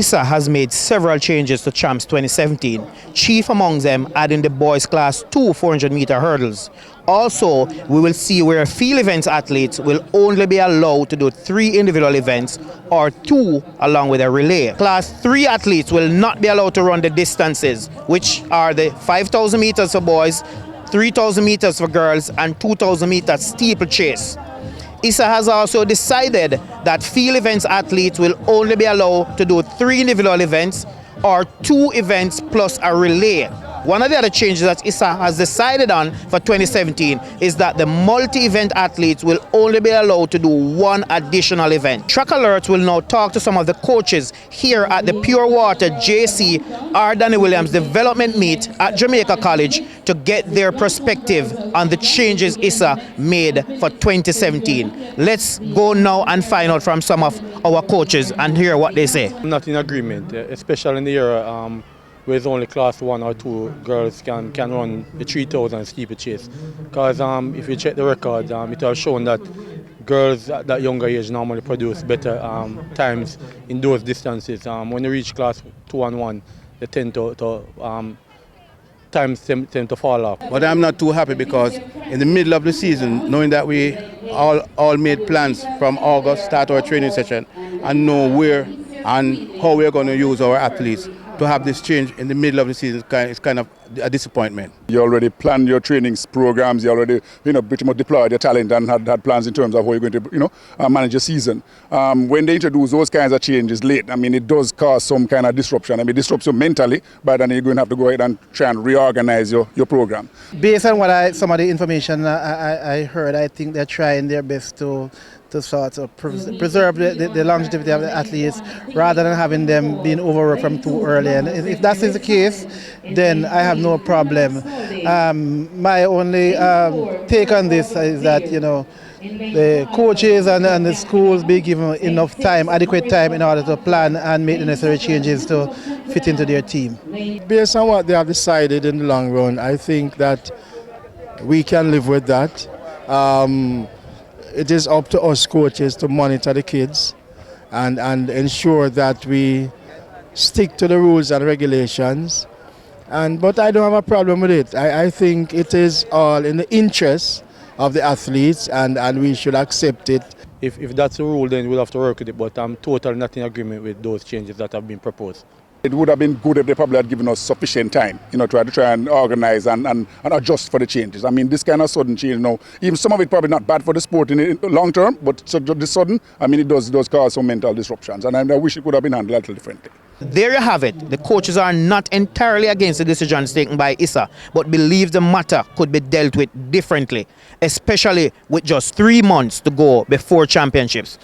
ISA has made several changes to Champs 2017, chief among them adding the boys class 2 400-meter hurdles. Also, we will see where field events athletes will only be allowed to do 3 individual events or 2 along with a relay. Class 3 athletes will not be allowed to run the distances, which are the 5,000 meters for boys, 3,000 meters for girls, and 2,000 meters steeplechase. ISA has also decided that field events athletes will only be allowed to do 3 individual events or 2 events plus a relay. One of the other changes that ISA has decided on for 2017 is that the multi-event athletes will only be allowed to do 1 additional event. Track Alert will now talk to some of the coaches here at the Pure Water JC R. Danny Williams Development Meet at Jamaica College to get their perspective on the changes ISA made for 2017. Let's go now and find out from some of our coaches and hear what they say. I'm not in agreement, especially in the era where it's only class 1 or 2 girls can run the 3,000 steeplechase. Because if you check the record, it has shown that girls at that younger age normally produce better times in those distances. When they reach class 2 and 1, they tend to times tend to fall off. But I'm not too happy because in the middle of the season, knowing that we all made plans from August, start our training session, and know where and how we're going to use our athletes, to have this change in the middle of the season is kind of a disappointment. You already planned your training programs, you already pretty much deployed your talent and had plans in terms of how you're going to manage your season. When they introduce those kinds of changes late, I mean, it does cause some kind of disruption. I mean, it disrupts you mentally, but then you're going to have to go ahead and try and reorganize your program. Based on what some of the information I heard, I think they're trying their best to sort of preserve the longevity of the athletes rather than having them being overworked from too early. And if that is the case, then I have no problem. My only take on this is that, the coaches and the schools be given enough time, adequate time in order to plan and make the necessary changes to fit into their team. Based on what they have decided in the long run, I think that we can live with that. It is up to us coaches to monitor the kids and ensure that we stick to the rules and regulations. But I don't have a problem with it. I think it is all in the interest of the athletes and we should accept it. If that's the rule, then we'll have to work with it, but I'm totally not in agreement with those changes that have been proposed. It would have been good if they probably had given us sufficient time, to try and organize and adjust for the changes. I mean, this kind of sudden change, even some of it probably not bad for the sport in the long term, but so this sudden, I mean, it does cause some mental disruptions, and I wish it could have been handled a little differently. There you have it. The coaches are not entirely against the decisions taken by ISA, but believe the matter could be dealt with differently, especially with just 3 months to go before championships.